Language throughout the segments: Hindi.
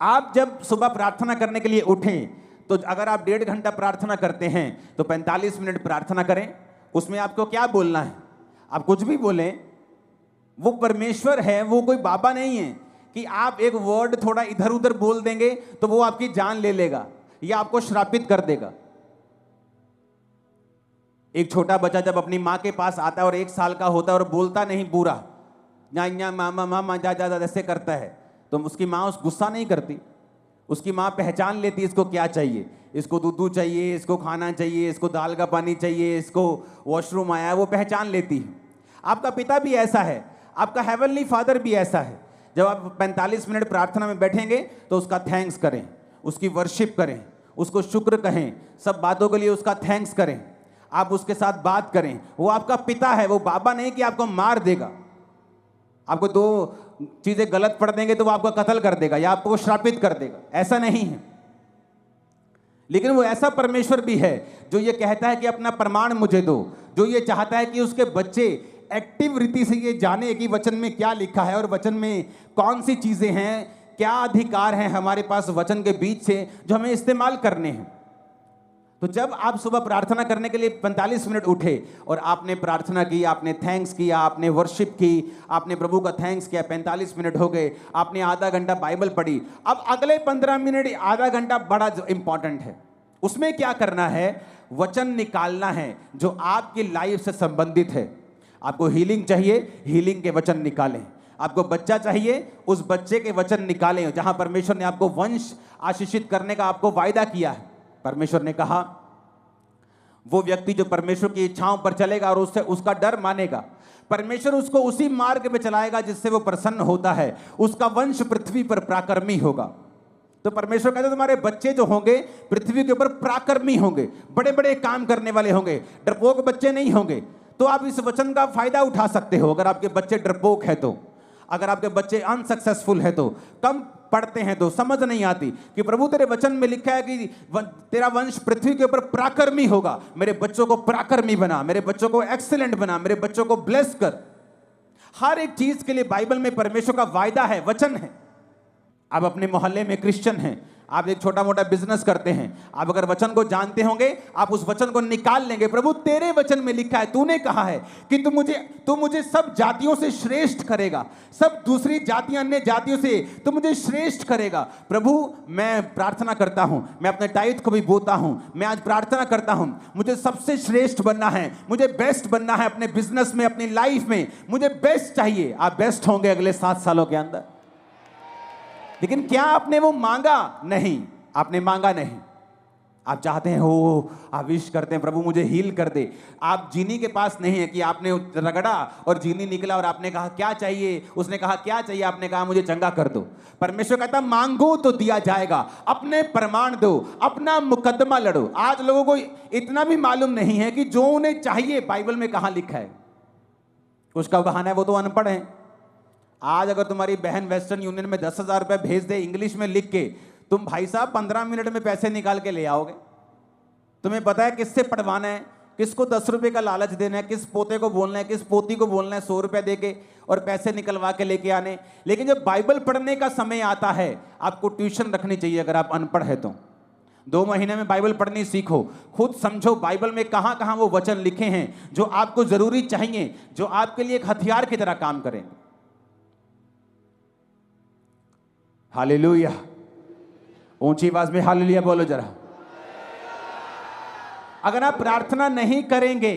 आप जब सुबह प्रार्थना करने के लिए उठें तो अगर आप 1.5 घंटा प्रार्थना करते हैं तो 45 मिनट प्रार्थना करें। उसमें आपको क्या बोलना है? आप कुछ भी बोलें, वो परमेश्वर है, वो कोई बाबा नहीं है कि आप एक वर्ड थोड़ा इधर उधर बोल देंगे तो वो आपकी जान ले लेगा या आपको श्रापित कर देगा। एक छोटा बच्चा जब अपनी माँ के पास आता है और 1 साल का होता है और बोलता नहीं पूरा, या मामा मामा जा जा ऐसे करता है, तो उसकी माँ उस गुस्सा नहीं करती। उसकी माँ पहचान लेती है इसको क्या चाहिए, इसको दूध चाहिए, इसको खाना चाहिए, इसको दाल का पानी चाहिए, इसको वॉशरूम आया है, वो पहचान लेती है। आपका पिता भी ऐसा है, आपका हेवनली फादर भी ऐसा है। जब आप 45 मिनट प्रार्थना में बैठेंगे तो उसका थैंक्स करें, उसकी वर्शिप करें, उसको शुक्र कहें, सब बातों के लिए उसका थैंक्स करें, आप उसके साथ बात करें। वो आपका पिता है, वो बाबा नहीं कि आपको मार देगा। आपको 2 चीजें गलत पढ़ देंगे तो वो आपको कत्ल कर देगा या आपको श्रापित कर देगा, ऐसा नहीं है। लेकिन वो ऐसा परमेश्वर भी है जो ये कहता है कि अपना प्रमाण मुझे दो, जो ये चाहता है कि उसके बच्चे एक्टिव रीति से ये जाने कि वचन में क्या लिखा है और वचन में कौन सी चीजें हैं, क्या अधिकार हैं हमारे पास वचन के बीच से जो हमें इस्तेमाल करने हैं। तो जब आप सुबह प्रार्थना करने के लिए 45 मिनट उठे और आपने प्रार्थना की, आपने थैंक्स किया, आपने वर्शिप की, आपने प्रभु का थैंक्स किया, 45 मिनट हो गए, आपने आधा घंटा बाइबल पढ़ी। अब अगले 15 मिनट, आधा घंटा बड़ा इंपॉर्टेंट है। उसमें क्या करना है? वचन निकालना है जो आपकी लाइफ से संबंधित है। आपको हीलिंग चाहिए, हीलिंग के वचन निकालें। आपको बच्चा चाहिए, उस बच्चे के वचन निकालें। जहां परमेश्वर ने आपको वंश आशीषित करने का आपको वायदा किया है, परमेश्वर ने कहा वो व्यक्ति जो परमेश्वर की इच्छाओं पर चलेगा और उससे उसका डर मानेगा, परमेश्वर उसको उसी मार्ग में चलाएगा जिससे वो प्रसन्न होता है, उसका वंश पृथ्वी पर पराक्रमी होगा। तो परमेश्वर कहते तुम्हारे बच्चे जो होंगे पृथ्वी के ऊपर पराक्रमी होंगे, बड़े बड़े काम करने वाले होंगे, डरपोक बच्चे नहीं होंगे। तो आप इस वचन का फायदा उठा सकते हो। अगर आपके बच्चे डरपोक है तो, अगर आपके बच्चे अनसक्सेसफुल है तो, कम पढ़ते हैं तो, समझ नहीं आती कि प्रभु तेरे वचन में लिखा है कि तेरा वंश पृथ्वी के ऊपर पराक्रमी होगा, मेरे बच्चों को पराक्रमी बना, मेरे बच्चों को एक्सीलेंट बना, मेरे बच्चों को ब्लेस कर। हर एक चीज के लिए बाइबल में परमेश्वर का वायदा है, वचन है। आप अपने मोहल्ले में क्रिश्चियन हैं, आप एक छोटा मोटा बिजनेस करते हैं, आप अगर वचन को जानते होंगे, आप उस वचन को निकाल लेंगे। प्रभु तेरे वचन में लिखा है, तूने कहा है कि तू मुझे सब जातियों से श्रेष्ठ करेगा, सब दूसरी जातियां अन्य जातियों से तू मुझे श्रेष्ठ करेगा। प्रभु मैं प्रार्थना करता हूं, मैं अपने टाइट को भी बोता हूं, मैं आज प्रार्थना करता हूं, मुझे सबसे श्रेष्ठ बनना है, मुझे बेस्ट बनना है अपने बिजनेस में, अपनी लाइफ में मुझे बेस्ट चाहिए। आप बेस्ट होंगे अगले 7 सालों के अंदर। लेकिन क्या आपने वो मांगा? नहीं, आपने मांगा नहीं। आप चाहते हैं हो, आप विश करते हैं प्रभु मुझे हील कर दे। आप जीनी के पास नहीं है कि आपने रगड़ा और जीनी निकला और आपने कहा क्या चाहिए, उसने कहा क्या चाहिए, आपने कहा मुझे चंगा कर दो। परमेश्वर कहता मांगो तो दिया जाएगा, अपने प्रमाण दो, अपना मुकदमा लड़ो। आज लोगों को इतना भी मालूम नहीं है कि जो उन्हें चाहिए बाइबल में कहां लिखा है। उसका बहाना है वो तो अनपढ़ है। आज अगर तुम्हारी बहन वेस्टर्न यूनियन में 10,000 रुपए भेज दे इंग्लिश में लिख के, तुम भाई साहब 15 मिनट में पैसे निकाल के ले आओगे। तुम्हें पता है किससे पढ़वाना है, किसको 10 रुपए का लालच देना है, किस पोते को बोलना है, किस पोती को बोलना है 100 रुपए देके और पैसे निकलवा के लेके आने। लेकिन जब बाइबल पढ़ने का समय आता है, आपको ट्यूशन रखनी चाहिए। अगर आप अनपढ़ है तो 2 महीने में बाइबल पढ़नी सीखो, खुद समझो बाइबल में कहां कहां वो वचन लिखे हैं जो आपको जरूरी चाहिए, जो आपके लिए एक हथियार की तरह काम करेंगे। हालेलुया, ऊंची आवाज में हालेलुया बोलो जरा। अगर आप प्रार्थना नहीं करेंगे,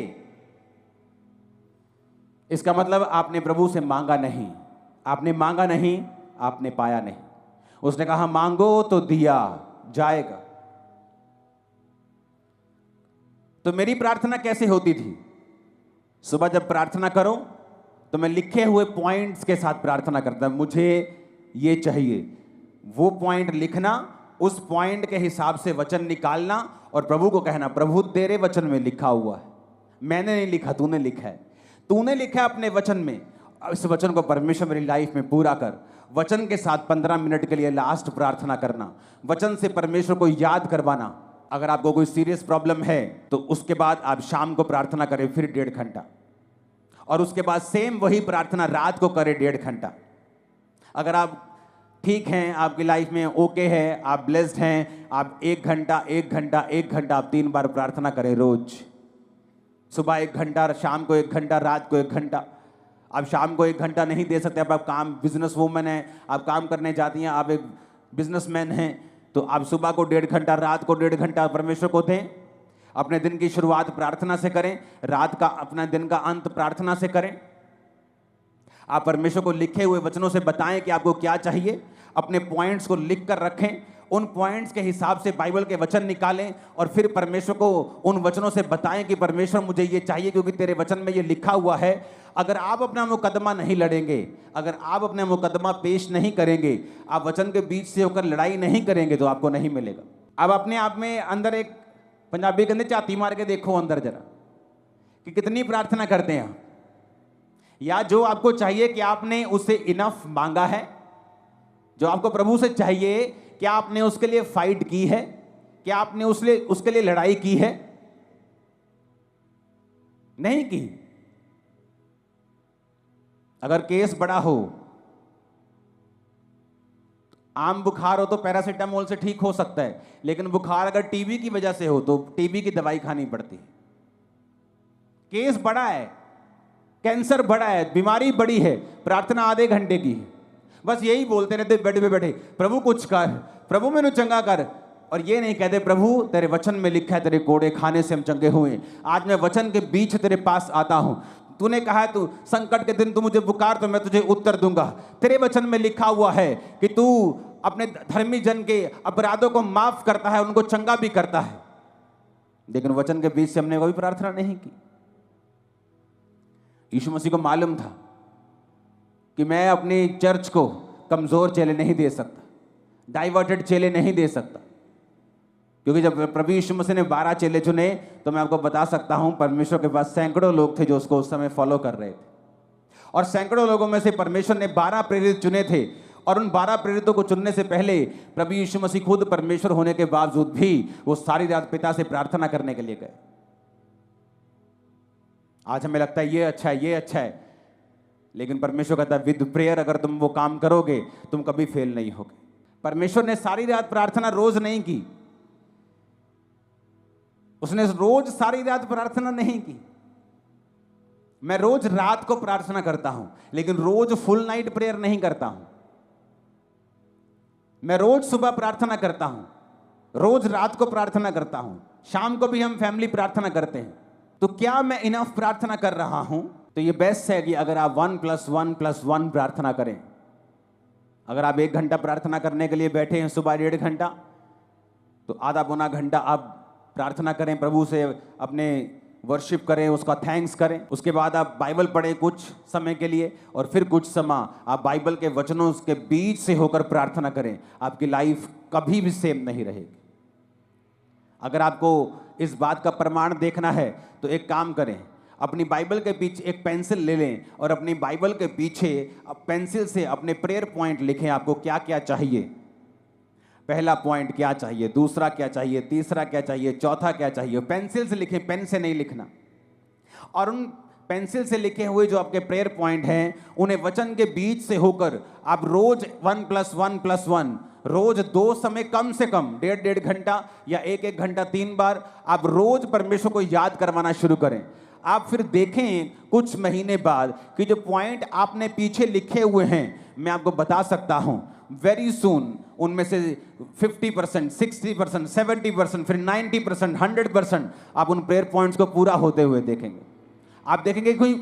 इसका मतलब आपने प्रभु से मांगा नहीं। आपने मांगा नहीं, आपने पाया नहीं। उसने कहा मांगो तो दिया जाएगा। तो मेरी प्रार्थना कैसे होती थी? सुबह जब प्रार्थना करो तो मैं लिखे हुए पॉइंट्स के साथ प्रार्थना करता, मुझे ये चाहिए, वो पॉइंट लिखना, उस पॉइंट के हिसाब से वचन निकालना और प्रभु को कहना प्रभु तेरे वचन में लिखा हुआ है, मैंने नहीं लिखा, तूने लिखा है, तूने लिखा है अपने वचन में। इस वचन को परमेश्वर मेरी लाइफ में पूरा कर। वचन के साथ 15 मिनट के लिए लास्ट प्रार्थना करना, वचन से परमेश्वर को याद करवाना। अगर आपको कोई सीरियस प्रॉब्लम है तो उसके बाद आप शाम को प्रार्थना करें फिर 1.5 घंटा, और उसके बाद सेम वही प्रार्थना रात को करें 1.5 घंटा। अगर आप ठीक हैं, आपकी लाइफ में ओके है, आप ब्लेस्ड हैं, आप 1 घंटा 1 घंटा 1 घंटा आप 3 बार प्रार्थना करें रोज। सुबह 1 घंटा, शाम को 1 घंटा, रात को 1 घंटा। आप शाम को 1 घंटा नहीं दे सकते, आप काम, बिजनेस वूमन है, आप काम करने जाती हैं, आप एक बिजनेसमैन हैं, तो आप सुबह को 1.5 घंटा, रात को 1.5 घंटा परमेश्वर को दें। अपने दिन की शुरुआत प्रार्थना से करें, रात का अपना दिन का अंत प्रार्थना से करें। आप परमेश्वर को लिखे हुए वचनों से बताएं कि आपको क्या चाहिए। अपने पॉइंट्स को लिख कर रखें, उन पॉइंट्स के हिसाब से बाइबल के वचन निकालें और फिर परमेश्वर को उन वचनों से बताएं कि परमेश्वर मुझे ये चाहिए क्योंकि तेरे वचन में ये लिखा हुआ है। अगर आप अपना मुकदमा नहीं लड़ेंगे, अगर आप अपना मुकदमा पेश नहीं करेंगे, आप वचन के बीच से होकर लड़ाई नहीं करेंगे तो आपको नहीं मिलेगा। अब अपने आप में अंदर एक पंजाबी के अंदर चाती मार के देखो अंदर जरा कि कितनी प्रार्थना करते हैं आप, या जो आपको चाहिए कि आपने उससे इनफ मांगा है। जो आपको प्रभु से चाहिए, क्या आपने उसके लिए फाइट की है? क्या आपने उसके लिए लड़ाई की है? नहीं की। अगर केस बड़ा हो, आम बुखार हो तो पैरासीटामोल से ठीक हो सकता है, लेकिन बुखार अगर टीबी की वजह से हो तो टीबी की दवाई खानी पड़ती है। केस बड़ा है, कैंसर बड़ा है, बीमारी बड़ी है, प्रार्थना आधे घंटे की है। बस यही बोलते रहते बेड पे बैठे, प्रभु कुछ कर, प्रभु मैंने चंगा कर, और ये नहीं कहते प्रभु तेरे वचन में लिखा है तेरे कोड़े खाने से हम चंगे हुए। आज मैं वचन के बीच तेरे पास आता हूं। तूने कहा है तू संकट के दिन तू मुझे पुकार तो मैं तुझे उत्तर दूंगा। तेरे वचन में लिखा हुआ है कि तू अपने धर्मी जन के अपराधों को माफ करता है, उनको चंगा भी करता है। लेकिन वचन के बीच से हमने कोई प्रार्थना नहीं की। यीशु मसीह को मालूम था कि मैं अपनी चर्च को कमजोर चेले नहीं दे सकता, डाइवर्टेड चेले नहीं दे सकता, क्योंकि जब प्रभु यीशु मसीह ने 12 चेले चुने तो मैं आपको बता सकता हूं परमेश्वर के पास सैकड़ों लोग थे जो उसको उस समय फॉलो कर रहे थे, और सैकड़ों लोगों में से परमेश्वर ने 12 प्रेरित चुने थे। और उन 12 प्रेरितों को चुनने से पहले प्रभु यीशु मसीह खुद परमेश्वर होने के बावजूद भी वो सारी रात पिता से प्रार्थना करने के लिए गए। आज हमें लगता है ये अच्छा है, ये अच्छा है, लेकिन परमेश्वर कहता है विद प्रेयर अगर तुम वो काम करोगे तुम कभी फेल नहीं होगे। परमेश्वर ने सारी रात प्रार्थना रोज नहीं की, उसने रोज सारी रात प्रार्थना नहीं की। मैं रोज रात को प्रार्थना करता हूं, लेकिन रोज फुल नाइट प्रेयर नहीं करता हूं। मैं रोज सुबह प्रार्थना करता हूं, रोज रात को प्रार्थना करता हूं, शाम को भी हम फैमिली प्रार्थना करते हैं। तो क्या मैं इनफ प्रार्थना कर रहा हूं? तो ये बेस्ट है कि अगर आप 1+1+1 प्रार्थना करें। अगर आप 1 घंटा प्रार्थना करने के लिए बैठे हैं सुबह 1.5 घंटा, तो आधा पौना घंटा आप प्रार्थना करें, प्रभु से अपने वर्शिप करें, उसका थैंक्स करें। उसके बाद आप बाइबल पढ़ें कुछ समय के लिए, और फिर कुछ समय आप बाइबल के वचनों के बीच से होकर प्रार्थना करें। आपकी लाइफ कभी भी सेम नहीं रहेगी। अगर आपको इस बात का प्रमाण देखना है तो एक काम करें, अपनी बाइबल के पीछे एक पेंसिल ले लें और अपनी बाइबल के पीछे पेंसिल से अपने प्रेयर पॉइंट लिखें। आपको क्या क्या चाहिए, पहला पॉइंट क्या चाहिए, दूसरा क्या चाहिए, तीसरा क्या चाहिए, चौथा क्या चाहिए। पेंसिल से लिखें, पेन से नहीं लिखना। और उन पेंसिल से लिखे हुए जो आपके प्रेयर पॉइंट हैं उन्हें वचन के बीच से होकर आप रोज 1+1+1 रोज 2 समय कम से कम 1.5 घंटा या 1 घंटा 3 बार आप रोज परमेश्वर को याद करवाना शुरू करें। आप फिर देखें कुछ महीने बाद कि जो पॉइंट आपने पीछे लिखे हुए हैं, मैं आपको बता सकता हूं वेरी सून उनमें से 50%, 60%, 70%, फिर 90%, 100% आप उन प्रेयर पॉइंट्स को पूरा होते हुए देखेंगे। आप देखेंगे कोई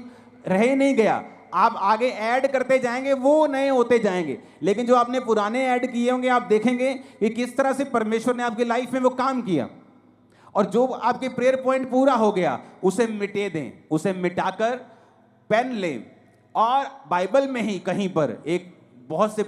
रह ही नहीं गया, आप आगे ऐड करते जाएंगे, वो नए होते जाएंगे। लेकिन जो आपने पुराने ऐड किए होंगे आप देखेंगे कि किस तरह से परमेश्वर ने आपकी लाइफ में वो काम किया। और जो आपके प्रेयर पॉइंट पूरा हो गया उसे मिटे दें, उसे मिटाकर पेन लें और बाइबल में ही कहीं पर एक बहुत से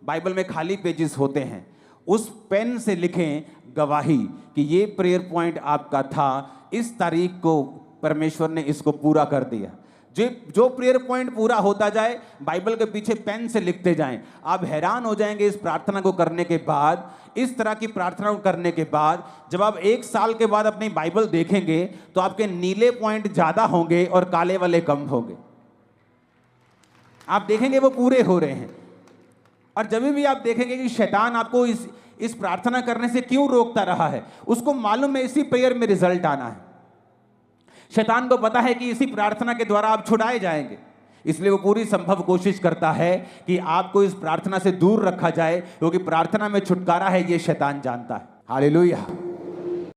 बाइबल में खाली पेजेस होते हैं, उस पेन से लिखें गवाही कि ये प्रेयर पॉइंट आपका था, इस तारीख को परमेश्वर ने इसको पूरा कर दिया। जो प्रेयर पॉइंट पूरा होता जाए बाइबल के पीछे पेन से लिखते जाएं। आप हैरान हो जाएंगे इस प्रार्थना को करने के बाद, इस तरह की प्रार्थना को करने के बाद जब आप 1 साल के बाद अपनी बाइबल देखेंगे तो आपके नीले पॉइंट ज्यादा होंगे और काले वाले कम होंगे। आप देखेंगे वो पूरे हो रहे हैं। और जब भी आप देखेंगे कि शैतान आपको इस प्रार्थना करने से क्यों रोकता रहा है, उसको मालूम है इसी प्रेयर में रिजल्ट आना है। शैतान को पता है कि इसी प्रार्थना के द्वारा आप छुड़ाए जाएंगे, इसलिए वो पूरी संभव कोशिश करता है कि आपको इस प्रार्थना से दूर रखा जाए, क्योंकि प्रार्थना में छुटकारा है ये शैतान जानता है। हालेलुया।